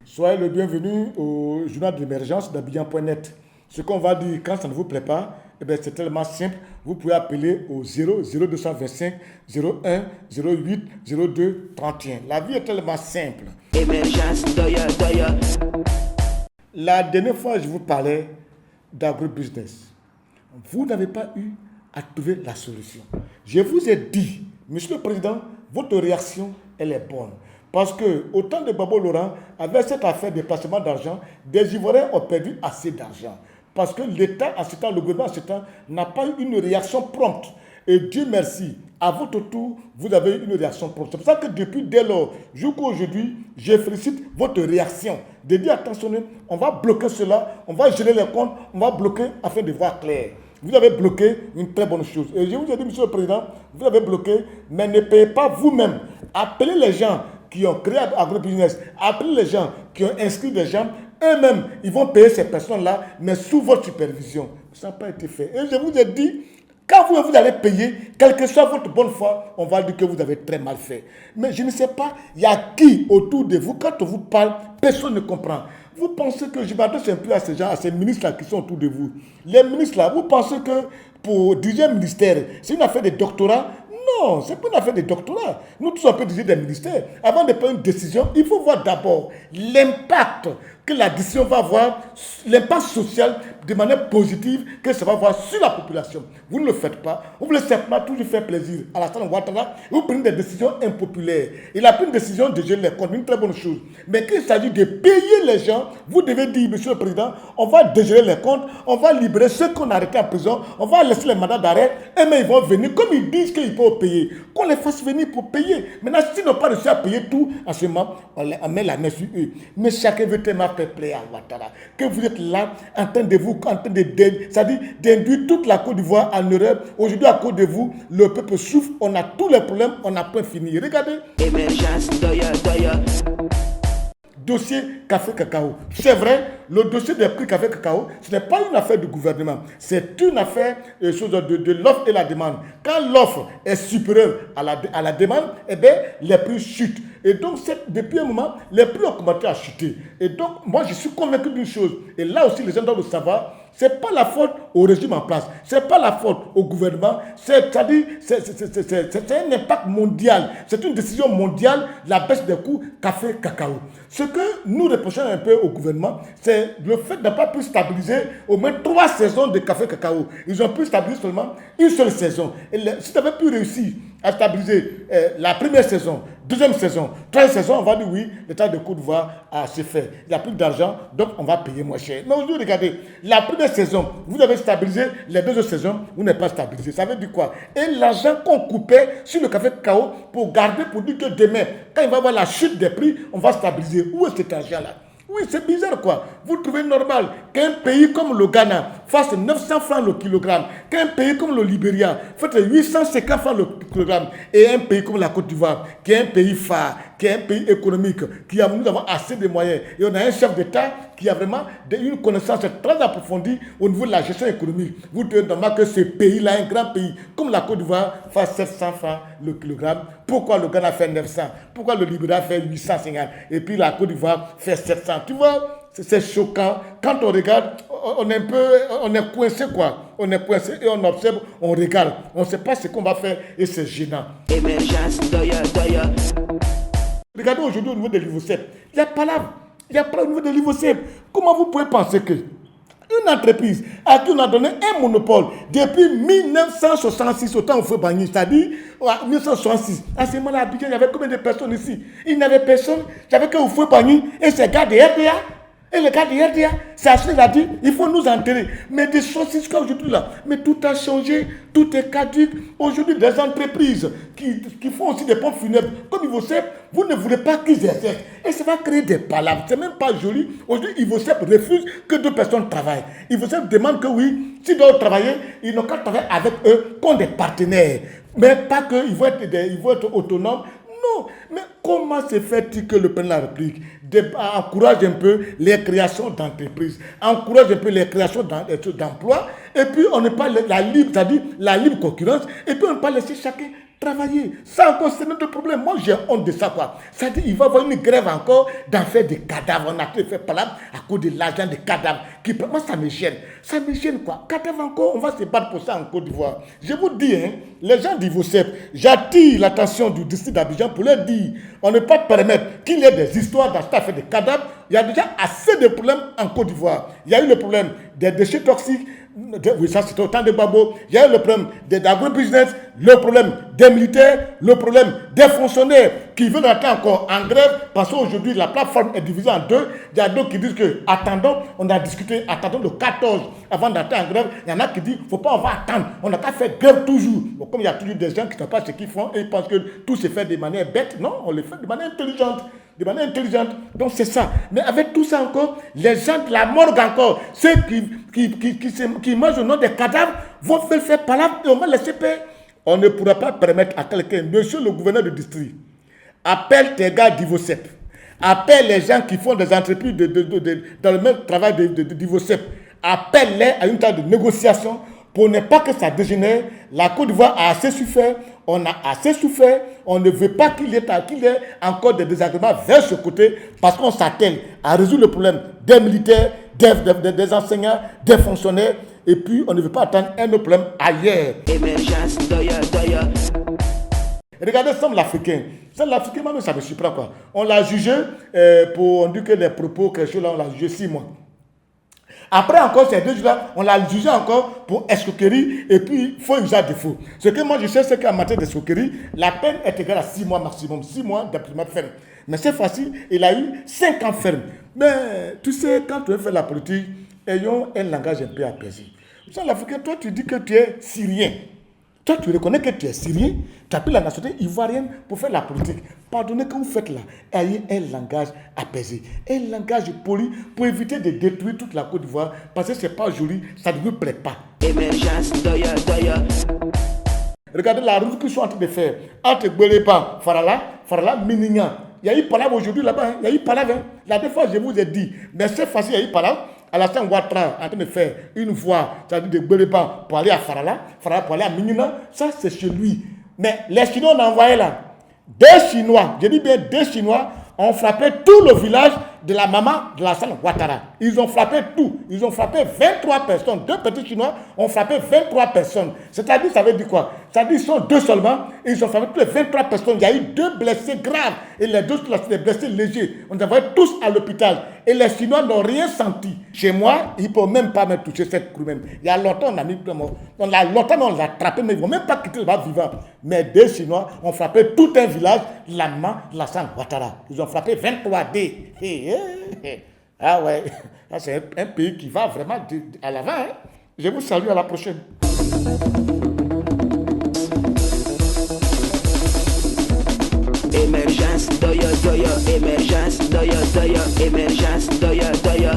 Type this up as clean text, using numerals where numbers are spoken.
Soyez le bienvenu au journal d'émergence d'Abidjan.net. Ce qu'on va dire quand ça ne vous plaît pas, c'est tellement simple. Vous pouvez appeler au 0225 01 08 02 31. La vie est tellement simple. La dernière fois, je vous parlais d'agrobusiness. Vous n'avez pas eu à trouver la solution. Je vous ai dit, Monsieur le Président, votre réaction, elle est bonne. Parce que, au temps de Babo Laurent, avec cette affaire de placement d'argent, des Ivoiriens ont perdu assez d'argent. Parce que l'État, en ce temps, le gouvernement, en ce temps, n'a pas eu une réaction prompte. Et Dieu merci, à votre tour, vous avez eu une réaction prompte. C'est pour ça que depuis dès lors, jusqu'aujourd'hui, je félicite votre réaction. De dire, attention, on va bloquer cela, on va geler les comptes, on va bloquer afin de voir clair. Vous avez bloqué une très bonne chose. Et je vous ai dit, Monsieur le Président, vous avez bloqué, mais ne payez pas vous-même. Appelez les gens qui ont créé agrobusiness, appelez les gens qui ont inscrit des gens, eux-mêmes, ils vont payer ces personnes-là, mais sous votre supervision. Ça n'a pas été fait. Et je vous ai dit, quand vous allez payer, quelle que soit votre bonne foi, on va dire que vous avez très mal fait. Mais je ne sais pas, il y a qui autour de vous, quand on vous parle, personne ne comprend. Vous pensez que, je m'adresse un peu à ces gens, à ces ministres-là qui sont autour de vous. Les ministres-là, vous pensez que pour diriger un ministère, c'est une affaire de doctorat? Non, ce n'est pas une affaire de doctorat. Nous tous, on peut diriger des ministères. Avant de prendre une décision, il faut voir d'abord l'impact que la décision va avoir, l'impact social de manière positive que ça va avoir sur la population. Vous ne le faites pas. Vous voulez simplement toujours faire plaisir à Alassane Ouattara. Vous prenez des décisions impopulaires. Il a pris une décision de geler les comptes, une très bonne chose. Mais quand il s'agit de payer les gens, vous devez dire, Monsieur le Président, on va dégeler les comptes, on va libérer ceux qu'on a arrêtés en prison, on va laisser les mandats d'arrêt, et mais ils vont venir, comme ils disent qu'ils peuvent payer, qu'on les fasse venir pour payer. Maintenant, s'ils n'ont pas réussi à payer tout, en ce moment, on met la main sur eux. Mais chacun veut tellement faire plaisir à Ouattara, que vous êtes là, en train c'est-à-dire d'induire toute la Côte d'Ivoire en erreur. Aujourd'hui, à cause de vous, le peuple souffre, on a tous les problèmes, on n'a pas fini. Regardez. Dossier café cacao. C'est vrai, le dossier des prix café cacao, ce n'est pas une affaire du gouvernement. C'est une affaire de l'offre et la demande. Quand l'offre est supérieure à la demande, les prix chutent. Et donc, depuis un moment, les prix ont commencé à chuter. Et donc, moi, je suis convaincu d'une chose. Et là aussi, les gens doivent le savoir. Ce n'est pas la faute au régime en place. Ce n'est pas la faute au gouvernement. C'est-à-dire, c'est un impact mondial. C'est une décision mondiale, la baisse des coûts café, cacao. Ce que nous reprochons un peu au gouvernement, c'est le fait de ne pas pu stabiliser au moins 3 saisons de café, cacao. Ils ont pu stabiliser seulement une seule saison. Et si tu avais pu réussir à stabiliser la première saison, deuxième saison, troisième saison, on va dire oui, l'État de Côte d'Ivoire a se fait. Il n'y a plus d'argent, donc on va payer moins cher. Mais aujourd'hui, regardez, la première saison, vous avez stabilisé, les 2 autres saisons, vous n'avez pas stabilisé. Ça veut dire quoi? Et l'argent qu'on coupait sur le café cacao pour garder, pour dire que demain, quand il va y avoir la chute des prix, on va stabiliser. Où est cet argent-là? Oui, c'est bizarre quoi. Vous trouvez normal qu'un pays comme le Ghana fasse 900 francs le kilogramme, qu'un pays comme le Libéria fasse 850 francs le kilogramme, et un pays comme la Côte d'Ivoire, qui est un pays phare, qui est un pays économique, nous avons assez de moyens, et on a un chef d'État qui a vraiment une connaissance très approfondie au niveau de la gestion économique. Vous devez normal que ce pays-là, un grand pays comme la Côte d'Ivoire, fasse 700 francs le kilogramme. Pourquoi le Ghana fait 900? Pourquoi le Libéria fait 850? Et puis la Côte d'Ivoire fait 700. Tu vois, c'est choquant. Quand on regarde, on est coincé quoi. On est coincé et on observe, on regarde. On ne sait pas ce qu'on va faire et c'est gênant. Regardez aujourd'hui au niveau de l'IVOCEP. Il y a pas là. Il y a pas au niveau de l'IVOCEP. Comment vous pouvez penser que une entreprise à qui on a donné un monopole depuis 1966, au temps où Feu Bagny, c'est-à-dire en 1966. À ce moment-là, à Abidjan, il y avait combien de personnes ici? Il n'y avait personne. Il n'y avait que Feu Bagny et ses gars de RDA. Et le gars de RDA, c'est Ashley qui a dit, il faut nous enterrer. Mais des choses jusqu'à aujourd'hui là, mais tout a changé, tout est caduque. Aujourd'hui, des entreprises qui font aussi des pompes funèbres, comme Ivocep, vous ne voulez pas qu'ils exercent. Et ça va créer des palabres. C'est même pas joli. Aujourd'hui, Ivocep refuse que 2 personnes travaillent. Ivocep demande que oui, s'ils doivent travailler, ils n'ont qu'à travailler avec eux comme des partenaires. Mais pas qu'ils vont être autonomes. Non, mais comment se fait-il que le président de la République encourage un peu les créations d'entreprises, encourage un peu les créations d'emplois, et puis on ne pas la libre, c'est-à-dire la libre concurrence, et puis on ne pas laisser chacun travailler. Ça encore, c'est notre problème. Moi, j'ai honte de ça, quoi. Ça dit, il va y avoir une grève encore d'en faire des cadavres. On a tout fait par là à cause de l'argent des cadavres. Moi, ça me gêne. Ça me gêne, quoi. Cadavres encore, on va se battre pour ça en Côte d'Ivoire. Je vous dis, hein, les gens d'Ivocep, j'attire l'attention du district d'Abidjan pour leur dire, on ne peut pas permettre qu'il y ait des histoires dans cette affaire de cadavres. Il y a déjà assez de problèmes en Côte d'Ivoire. Il y a eu le problème des déchets toxiques. Oui, ça c'est autant de babos. Il y a eu le problème des agro-business, le problème des militaires, le problème des fonctionnaires qui veulent entrer encore en grève parce qu'aujourd'hui la plateforme est divisée en deux. Il y a d'autres qui disent que attendons, on a discuté, attendons le 14 avant d'entrer en grève. Il y en a qui disent faut pas, on va attendre, on n'a qu'à faire grève toujours. Bon, comme il y a toujours des gens qui ne savent pas ce qu'ils font et ils pensent que tout se fait de manière bête, non, on le fait de manière intelligente. De manière intelligente. Donc c'est ça. Mais avec tout ça encore, les gens de la morgue encore, ceux qui mangent au nom des cadavres, vont faire palabre et on va laisser faire. On ne pourra pas permettre à quelqu'un, monsieur le gouverneur du district, appelle tes gars d'Ivocep, appelle les gens qui font des entreprises dans le même travail d'Ivocep, appelle-les à une table de négociation pour ne pas que ça dégénère. La Côte d'Ivoire a assez souffert, on a assez souffert, on ne veut pas qu'il y ait encore des désagréments vers ce côté parce qu'on s'attelle à résoudre le problème des militaires, des enseignants, des fonctionnaires et puis on ne veut pas attendre un autre problème ailleurs. Regardez Sam l'Africain. Sam l'Africain, moi, ça me surprend quoi. On l'a jugé on dit que les propos, quelque chose là, on l'a jugé 6 mois. Après encore ces 2 jours-là, on l'a jugé encore pour escroquerie et puis faux usage de faux. Ce que moi je sais, c'est qu'en matière d'escroquerie, la peine est égale à 6 mois maximum, 6 mois d'emprisonnement ferme. Mais cette fois-ci, il a eu 5 ans ferme. Mais tu sais, quand tu veux faire la politique, ayons un langage un peu apaisé. Sans l'Africain, toi tu dis que tu es syrien. Toi, tu reconnais que tu es syrien, tu as pris la nationalité ivoirienne pour faire la politique. Pardonnez que vous faites là. Ayez un langage apaisé, un langage poli pour éviter de détruire toute la Côte d'Ivoire parce que ce n'est pas joli, ça ne vous plaît pas. Émergence, regardez la route qu'ils sont en train de faire. Entre Gbelepa, Farala, Minignan. Il y a eu palabre aujourd'hui là-bas. Hein. Il y a eu palabre. Hein. La dernière fois, je vous ai dit. Mais cette fois-ci, il y a eu palabre. Alassane Ouattara en train de faire une voie, c'est-à-dire de Gbelepa pour aller à Farala pour aller à Minina, ça c'est chez lui. Mais les Chinois ont envoyé là, des Chinois, je dis bien des Chinois, ont frappé tout le village de la maman de Alassane Ouattara. Ils ont frappé tout. Ils ont frappé 23 personnes. 2 petits Chinois ont frappé 23 personnes. C'est-à-dire, ça veut dire quoi? Ça veut dire qu'ils sont 2 seulement et ils ont frappé toutes les 23 personnes. Il y a eu 2 blessés graves et les 2 des blessés légers. On les envoyé tous à l'hôpital. Et les Chinois n'ont rien senti. Chez moi, ils ne peuvent même pas me toucher cette crue même. Il y a longtemps, on a mis on l'a attrapé, mais ils ne vont même pas quitter le bas vivant. Mais 2 Chinois ont frappé tout un village, la maman de Alassane Ouattara. Ils ont frappé 23 dés. Ah ouais, c'est un pays qui va vraiment à l'avant. Hein? Je vous salue, à la prochaine. Émergence, doya, émergence, doya, émergence, doya.